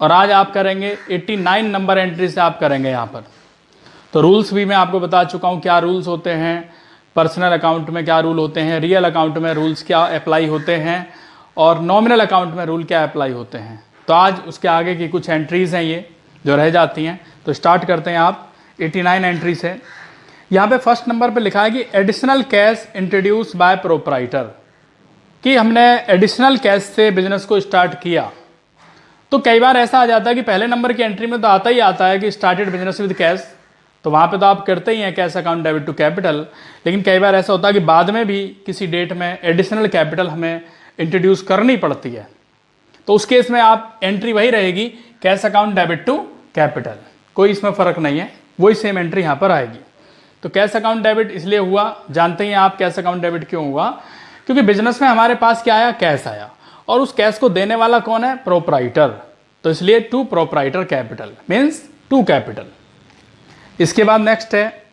और आज आप करेंगे 89 नंबर एंट्री से आप करेंगे यहाँ पर। तो रूल्स भी मैं आपको बता चुका हूँ, क्या रूल्स होते हैं, पर्सनल अकाउंट में क्या रूल होते हैं, रियल अकाउंट में रूल्स क्या अप्लाई होते हैं, और नॉमिनल अकाउंट में रूल क्या अप्लाई होते हैं। तो आज उसके आगे की कुछ एंट्रीज़ हैं ये जो रह जाती हैं। तो स्टार्ट करते हैं आप 89 एंट्री से। यहाँ पे फर्स्ट नंबर पे लिखा है कि additional cash introduce by proprietor, कि हमने एडिशनल कैश से बिजनेस को स्टार्ट किया। तो कई बार ऐसा आ जाता है कि पहले नंबर की एंट्री में तो आता ही आता है कि स्टार्टेड बिजनेस विद कैश, तो वहाँ पे तो आप करते ही हैं cash account debit to capital. लेकिन कई बार ऐसा होता है कि बाद में भी किसी डेट में एडिशनल कैपिटल हमें इंट्रोड्यूस करनी पड़ती है, तो उस केस में आप एंट्री वही रहेगी cash account debit to capital, कोई इसमें फ़र्क नहीं है, वही सेम एंट्री यहाँ पर आएगी। तो कैश अकाउंट डेबिट इसलिए हुआ, जानते ही आप कैश अकाउंट डेबिट क्यों हुआ, क्योंकि बिजनेस में हमारे पास क्या आया, कैश आया, और उस कैश को देने वाला कौन है, प्रोप्राइटर। तो इसलिए to proprietor capital means to capital. इसके बाद नेक्स्ट है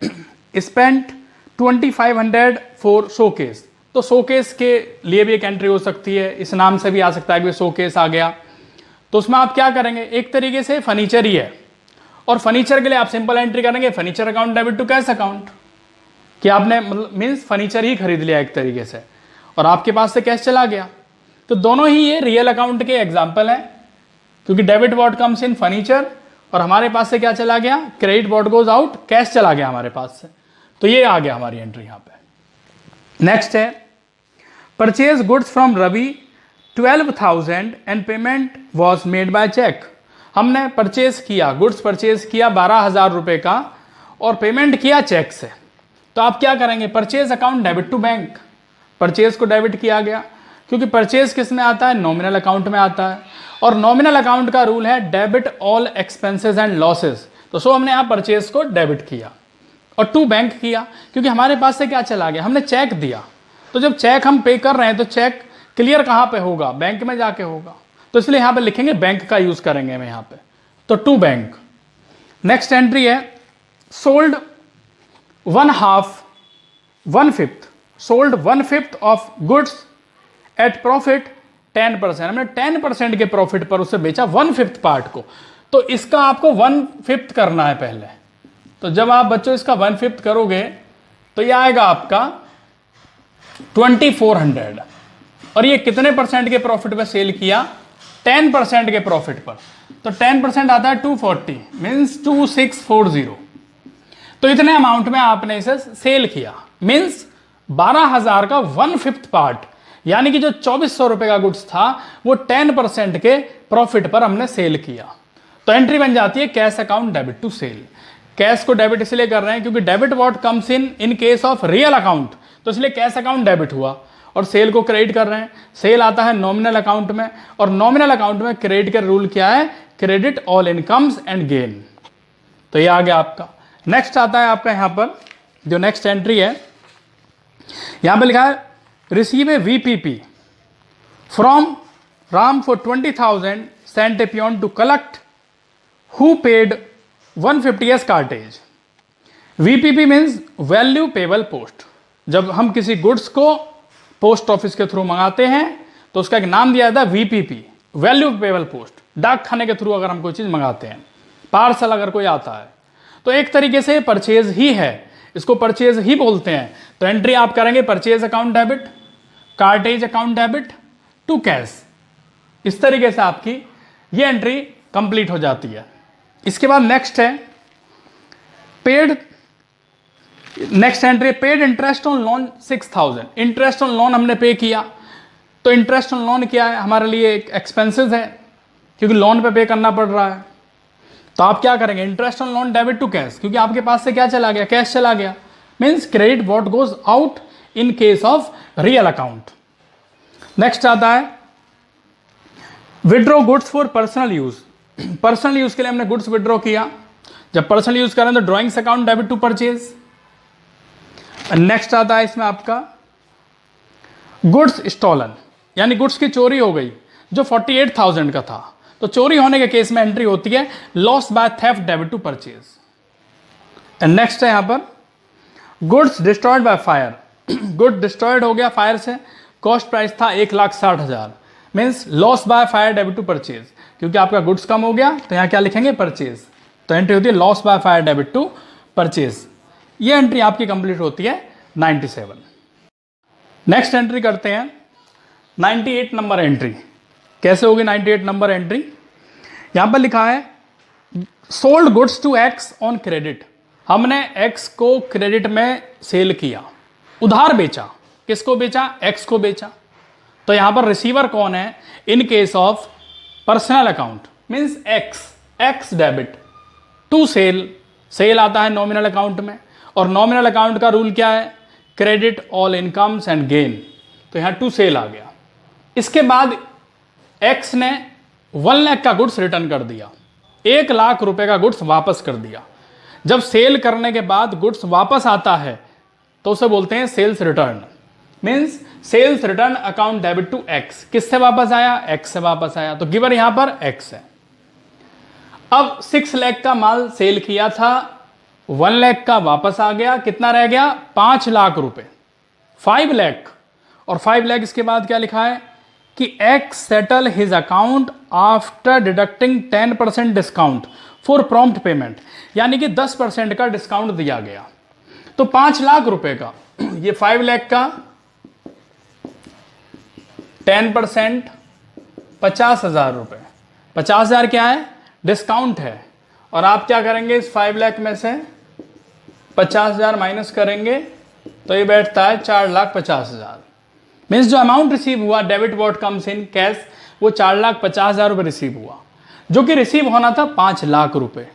स्पेंट 2500 फॉर शोकेस। तो शोकेस के लिए भी एक एंट्री हो सकती है, इस नाम से भी आ सकता है कि शोकेस आ गया। तो उसमें आप क्या करेंगे, एक तरीके से फर्नीचर ही है, और फर्नीचर के लिए आप सिंपल एंट्री करेंगे furniture account debit to cash account, कि आपने मतलब मीन्स फर्नीचर ही खरीद लिया एक तरीके से और आपके पास से कैश चला गया। तो दोनों ही ये रियल अकाउंट के एग्जाम्पल हैं, क्योंकि debit what comes in furniture और हमारे पास से क्या चला गया, credit what goes out, cash चला गया हमारे पास से। तो ये आ गया हमारी एंट्री यहाँ पे। नेक्स्ट है purchase goods from Ravi 12,000 and payment was made by cheque. हमने परचेज किया, गुड्स परचेज किया 12,000 रुपये का और पेमेंट किया चेक से। तो आप क्या करेंगे, purchase account debit to bank, purchase को डेबिट किया गया, क्योंकि परचेज किस में आता है, नॉमिनल अकाउंट में आता है, और नॉमिनल अकाउंट का रूल है debit all expenses and losses. तो सो हमने यहाँ परचेज को डेबिट किया और टू बैंक किया, क्योंकि हमारे पास से क्या चला गया, हमने चेक दिया। तो जब चेक हम पे कर रहे हैं तो चेक क्लियर कहाँ पे होगा, बैंक में जाके होगा, तो इसलिए यहाँ पे लिखेंगे बैंक का यूज करेंगे हम यहाँ पे, तो टू बैंक। नेक्स्ट एंट्री है sold 1/5 sold 1/5 of goods at profit 10%। हमने 10% के प्रॉफिट पर उसे बेचा 1/5 पार्ट को। तो इसका आपको 1/5 करना है पहले। तो जब आप बच्चों इसका 1/5 करोगे तो ये आएगा आपका 2400, और ये कितने परसेंट के प्रॉफिट पर सेल किया, 10% के प्रॉफिट पर। तो 10% आता है 240 मीन्स 2640। तो इतने अमाउंट में आपने इसे सेल किया, मीन्स 12,000 का 1/5 पार्ट, यानी कि जो 2400 रुपए का गुड्स था वो 10% के प्रॉफिट पर हमने सेल किया। तो एंट्री बन जाती है cash account debit to sale. Cash को डेबिट इसलिए कर रहे हैं क्योंकि debit what comes in case of real account, तो इसलिए कैश अकाउंट डेबिट हुआ, और सेल को क्रेडिट कर रहे हैं। सेल आता है नॉमिनल अकाउंट में, और नॉमिनल अकाउंट में क्रेडिट का रूल क्या है, credit all incomes and gain. तो ये आ गया आपका। नेक्स्ट आता है आपका यहाँ पर जो नेक्स्ट एंट्री है, यहाँ पर लिखा है receive a VPP from Ram for 20,000 sent a peon to collect who paid 150 as cartage. VPP means value payable post. जब हम किसी गुड्स को पोस्ट ऑफिस के थ्रू मंगाते हैं तो उसका एक नाम दिया जाता है वीपीपी, वैल्यू पेबल पोस्ट। डाक खाने के थ्रू अगर हम कोई चीज़ मंगाते हैं, पार्सल अगर कोई आता है, तो एक तरीके से परचेज ही है, इसको परचेज ही बोलते हैं। तो एंट्री आप करेंगे purchase account debit, cartage account debit to cash. इस तरीके से आपकी ये एंट्री कंप्लीट हो जाती है। इसके बाद नेक्स्ट है paid, next entry paid interest on loan 6,000। Interest on loan हमने पे किया, तो इंटरेस्ट ऑन लोन क्या है, हमारे लिए एक एक्सपेंसेस है, क्योंकि लोन पे करना पड़ रहा है। तो आप क्या करेंगे, interest on loan debit to cash, क्योंकि आपके पास से क्या चला गया, कैश चला गया, means credit what goes out in case of real account. Next आता है withdraw goods for personal use. Personal use के लिए हमने गुड्स विड्रॉ किया, जब पर्सनल यूज करें तो drawings account debit to purchase. Next आता है इसमें आपका गुड्स स्टॉलन, यानी गुड्स की चोरी हो गई जो 48,000 का था, तो चोरी होने के केस में एंट्री होती है loss by theft debit to purchase. And next है यहां पर goods destroyed by fire. Good destroyed हो गया फायर से, कॉस्ट प्राइस था 1,60,000, means loss by fire debit to purchase. क्योंकि आपका गुड्स कम हो गया, तो यहाँ क्या लिखेंगे, परचेज। तो एंट्री होती है loss by fire debit to purchase. ये एंट्री आपकी कंप्लीट होती है 97। नेक्स्ट एंट्री करते हैं 98 नंबर एंट्री। कैसे होगी 98 नंबर एंट्री? यहां पर लिखा है sold goods to X on credit. हमने एक्स को क्रेडिट में सेल किया, उधार बेचा। किसको बेचा? एक्स को बेचा। तो यहां पर रिसीवर कौन है? In case of personal account means X debit to sale आता है नॉमिनल अकाउंट में, और नॉमिनल अकाउंट का रूल क्या है? Credit all incomes and gain. तो यहां टू सेल आ गया। इसके बाद एक्स ने 1 लाख का गुड्स रिटर्न कर दिया, 1 लाख रुपए का गुड्स वापस कर दिया। जब सेल करने के बाद गुड्स वापस आता है तो उसे बोलते हैं sales return. Means sales return account debit to X. किससे वापस आया? एक्स से वापस आया। तो गिवर यहां पर एक्स है। अब 6 लाख का माल सेल किया था, 1 लाख का वापस आ गया, कितना रह गया? 5 लाख रुपए, 5 लाख। और 5 लाख इसके बाद क्या लिखा है कि x settle his account after deducting 10% discount for prompt payment, यानी कि 10% का डिस्काउंट दिया गया। तो 5 लाख रुपए का, ये 5 लाख का 10% 50,000 रुपए। 50,000 क्या है? डिस्काउंट है। और आप क्या करेंगे? इस 5 लाख में से 50,000 माइनस करेंगे तो ये बैठता है 4,50,000। मीन्स जो अमाउंट रिसीव हुआ, debit what comes in cash, वो 4,50,000 रुपये रिसीव हुआ, जो कि रिसीव होना था 5 लाख रुपए।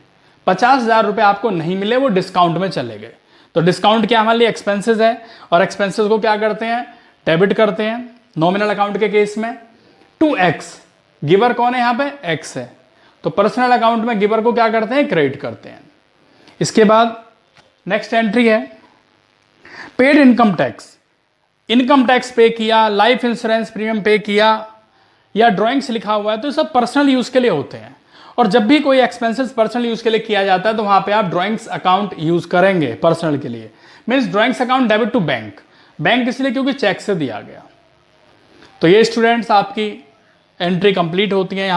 50,000 रुपये आपको नहीं मिले, वो डिस्काउंट में चले गए। तो डिस्काउंट क्या हमारे लिए? एक्सपेंसेस है, और एक्सपेंसेस को क्या करते हैं? डेबिट करते हैं नॉमिनल अकाउंट के केस में टू एक्स। गिवर कौन है? यहाँ पे एक्स है। तो पर्सनल अकाउंट में गिवर को क्या करते हैं? क्रेडिट करते हैं। इसके बाद नेक्स्ट एंट्री है paid income tax. Income tax पे किया, लाइफ इंश्योरेंस प्रीमियम पे किया, या ड्राइंग्स लिखा हुआ है, तो ये सब पर्सनल यूज के लिए होते हैं। और जब भी कोई एक्सपेंसेस पर्सनल यूज के लिए किया जाता है तो वहां पे आप ड्राइंग्स अकाउंट यूज करेंगे पर्सनल के लिए। Means drawings account debit to bank. Bank इसलिए क्योंकि चेक से दिया गया। तो ये स्टूडेंट्स आपकी एंट्री कंप्लीट होती है।